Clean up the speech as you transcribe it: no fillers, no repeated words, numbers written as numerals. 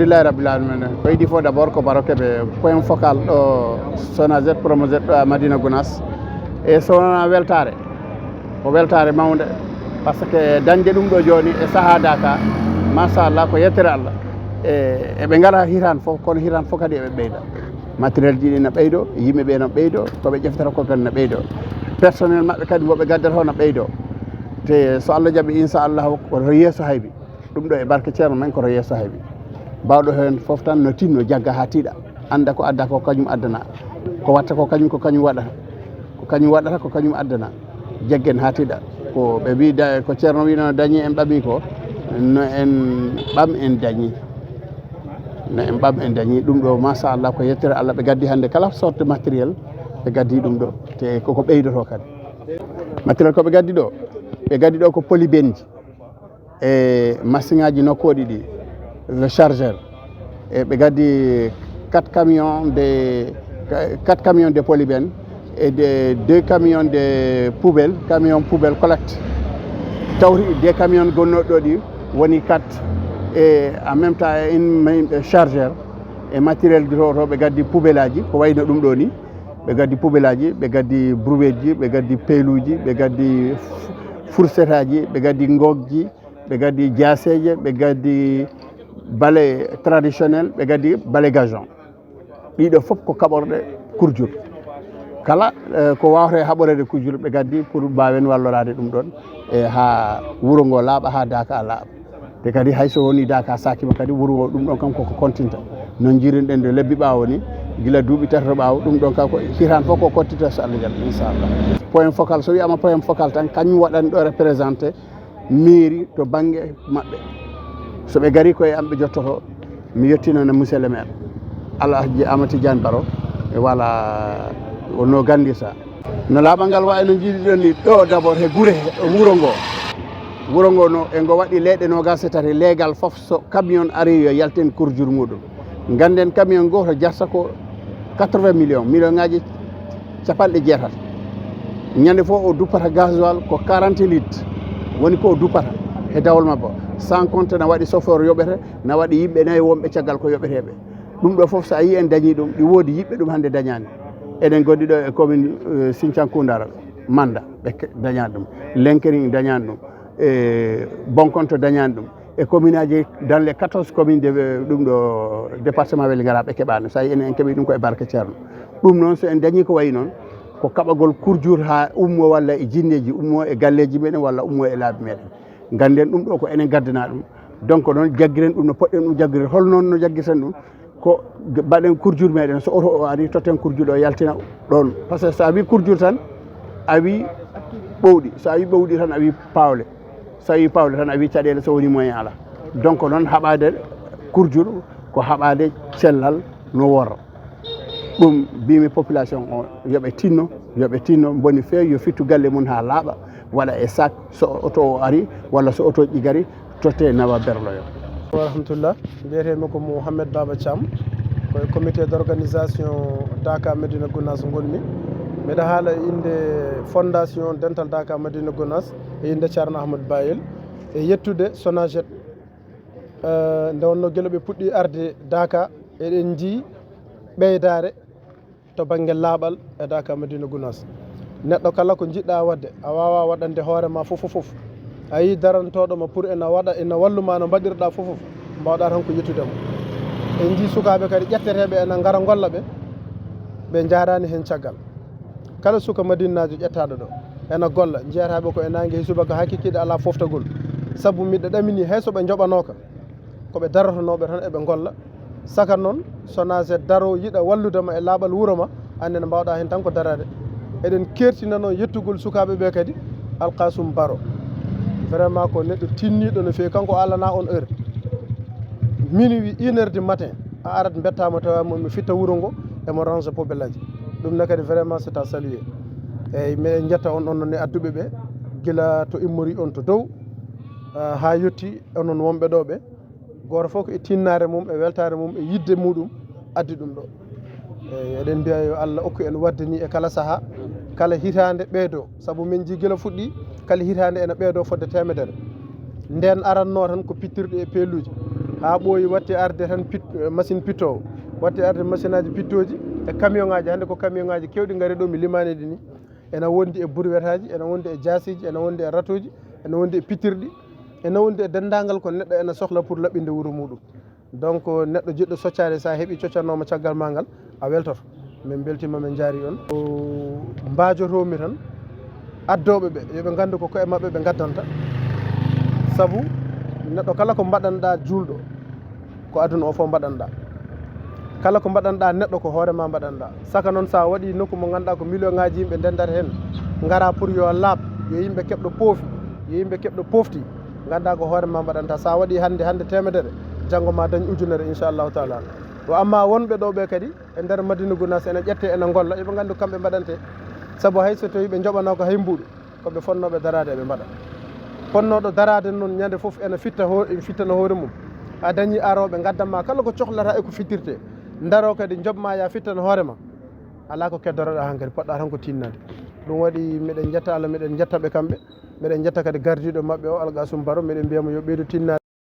alhamdulillahi rabbil alamin ko yiɗi fof d' abord ko baro keɓe point focal ɗo SONAGED PROMOGED ɗo Madina Gounass e sowona weltare ko weltare mawde par ce que dañde ɗum ɗo joni e saaha Dakar machallah ko yettere Allah eɓe ngala hitan fof kono hitan fof kadi eɓe ɓeyda matériel ji ɗi no ɓeydo yimɓeɓe no ɓeydo koɓe ƴeftata ko kadi no ɓeydo personnel mabɓe kadi woɓe gaddata no ɓeydo te so Allah jaaɓi inchallahu koto yeeso hayɓe ɗum ɗo e barke ceerno men koto yeeso hayɓe bawɗo hen foof tan no tinno jagga ha tiiɗa anda ko adda ko kañum addana ko watta ko kañum waɗata ko kañum waɗata ko kañum addana jaggen ha tiiɗa ko ɓe mbi ko ceerno wi no dañi en ɓami ko no en ɓam en dañi ɗum ɗo machallah ko yettere Allah ɓe gaddi hande kala sorte matériel ɓe gaddi ɗum ɗo te koko ɓeydoto kadi matériel koɓe gaddi ɗo ko polybenji e machine ngaji nokkoɗi ɗi le chargeur e ɓe gaddi 4 camions de polybène et 2 camions de camion poubelle collecte tawri 2 camions gonnoɗo ɗo ɗi woni 4 et en même temps une chargeur e matériel to ɓe gaddi poubelle aji ko wayno ɗum ɗo ni ɓe gaddi poubelle aji ɓe gaddi brouette ji ɓe gaddi peyluji ɓe gaddi fourchette aji ɓe gaddi ngogji ɓe gaddi jaseje ɓe gaddi balai traditionnel ɓe gaddi balai gazon ɗiɗo fof ko kaɓorɗe kurjur kala ko wawata haɓorede kurjur ɓe gaddi pour mbawen wallorade ɗum ɗon e ha wuuro ngo laaɓa ha Dakar laaɓa te kadi hayso woni Dakar sakima kadi wuuro ngo ɗum ɗon kam koko continta non jiruɗen de lebbi ɓawo ni guila duuɓi tatato ɓawo ɗum ɗon kam ko hitan fof ko continta so Allah jaaɓi inchallah point focal so wiyama point focal tan kañum waɗani ɗo représenté mairie to banggue maɓɓe so ɓe gari koye am ɓe jottoto mi yettinono monsieur le maire Alhaji Amady Tidiane Baro e wala no gandisa no laaɓal ngal wayi no jiiɗiɗon ni ɗo d' abord he guure wuro ngo no e ngo waɗi leyɗe 23 légal fof so camion ari yo yalten kurjur muɗum ganden camion goto jarta ko 80 millions ngaji 60 ñande fof o duppata gasoil ko 40 litres woni ko o duppata e dawol mabba sans compte na waɗi chauffeur yoɓete na waɗi yimɓe nayyi wonɓe caggal ko yoɓeteɓe ɗum ɗo fof so a yi en dañi ɗum ɗi woodi yiɓɓe ɗum hannde dañani eɗen gonɗi ɗo e commune Sinthiane Manda ɓe dañani ɗum Lenkering dañani ɗum e Bonkonto dañani ɗum e commune aji dans les 14 communes de ɗum ɗo département Vélingara ɓe keɓani so yi enen en keeɓi ɗum ko e barke ceerno ɗum noon so en dañi ko wayi noon ko kaɓagol kurjur ha ummo walla e jinneji ummo e galleji meɗen walla ummo e laabi meɗen ganden ɗum ɗo ko enen gaddana ɗum donc noon jagguiren ɗum no poɗɗen ɗum jagguirde hol noon no jagguirten ɗum ko mbaɗen kurjur meɗen so oto o ari totten kurjur o yaltina ɗon par ce que so a wi kurjur tan a wi ɓowɗi so a wi ɓowɗi tan a wi pawle so a wi pawle tan a wi caɗele so woni moyen ala donc noon haɓade kurjur ko haɓade cellal no worra ɗum mbimi population o yoɓe tinno boni feewi yo fittu galle mum ha laaɓa waɗa e sac so auto o ari walla so auto ji gari totte nawa berloyo warahmatullah mbiyetemi ko Mouhamed Baba Thiam koye comité d' organisation Dakar Medina Gounass gonmi mbeɗa haala inde fondation dental Dakar Medina Gounass e inde ceerno Ahmadou Bayel e yettude SONAGED nde wonno guila ɓe puɗɗi arde Dakar eɗen jii ɓeydare to banggue laaɓal e Dakar Medina Gounass neɗɗo kala ko jiɗɗa wadde a wawa waɗande hoorema fof a yi darantoɗoma pour ena waɗa ena walluma no mbaɗirɗa fof mbawɗa tan ko yettudemo en jii sukaɓe kadi ƴetteteɓe ena gara golla ɓe jarani hen caggal kala suka madinajo ƴettaɗo ɗo ena golla jeyataɓe ko e nangue he subaka ha kikkiɗe ala foftagol saabu miɗo ɗamini hay soɓe joɓanoka koɓe daratonoɓe tan eɓe golla saka noon SONAGED daro yiiɗa walludema e laaɓal wuuro ma annene mbawɗa hen tan ko darade eɗen kertina noon yettugol sukaɓe ɓe kadi Alkasum Baro vraiment ko neɗɗo tinniɗo no fewi kanko alana on heure minuit 1 heure du matin a arat bettama tawama mi fitta wuuro ngo emo range poubelle aji ɗum ne kadi vraiment c'est à saluer eyyi miɗen jetta on ɗon e adduɓe ɓe guila to immori on to dow ha yetti onon wonɓe ɗo ɓe goto fof ko e tinnare mum e weltare mum e yidde muɗum addi ɗum ɗo eyyi eɗen mbiya yo Allah okku en wadde ni e kala saaha kala hitande ɓeedo saabu min ji guila fuɗɗi kala hitande ene ɓeedo fodde temedere nden aranno tan ko pittirɗe e peeluji ha ɓooyi watti arde tan machine pittowo watti arde machine aji pittoji e camion ngaji hannde ko camion ngaji kewɗi ngari ɗo mi limanidi ni ene wondi e bourwetaji ene wondi e jasiji ene wondi e ratoji ene wondi e pitirɗi ene wondi e dendagal ko neɗɗo ene sohla pour laɓɓinde wuuro muɗum donc neɗɗo jiɗɗo soccade sa heeɓi coccanoma caggal ma ngal a weltoto min beltima min jaari on mbajotomi tan addoɓe ɓe yooɓe gandu ko koye mabɓe ɓe gaddanta saabu neɗɗo kala ko mbaɗanɗa julɗo ko aduna o fof mbaɗanɗa kala ko mbaɗanɗa neɗɗo ko hoorema mbaɗanɗa saka noon sa waɗi nokku mo ganduɗa ko million ngaji yimɓe ndendata hen gara pour yo laaɓ yo yimɓe keɓɗo poofi yo yimɓe keɓɗo pofti ganduɗa ko hoorema mbaɗanta sa waɗi hande temedere janggo ma dañ ujunere inchallahu taala o amma wonɓe ɗo ɓe kadi e nder Madina Gounass ene ƴette ene golla yooɓe gandu kamɓe mbaɗante saabu hay so tawi ɓe joɓano ko hay mbuɗo koɓe fonnoɓe darade eɓe mbaɗa fonnoɗo darade noon ñande foof ene fittana hoore mum a dañi aroɓe gaddama kala ko cohlata e ko fittirte daro kadi jobma ya fittana hoorema ala ko keddoroɗa han kadi poɗɗa tan ko tinnade ɗum waɗi miɗen jetta Allah miɗen jettaɓe kamɓe miɗen jetta kadi gardiɗo mabɓe o Algasum Baro miɗen mbiyamo yo ɓeydu tinnade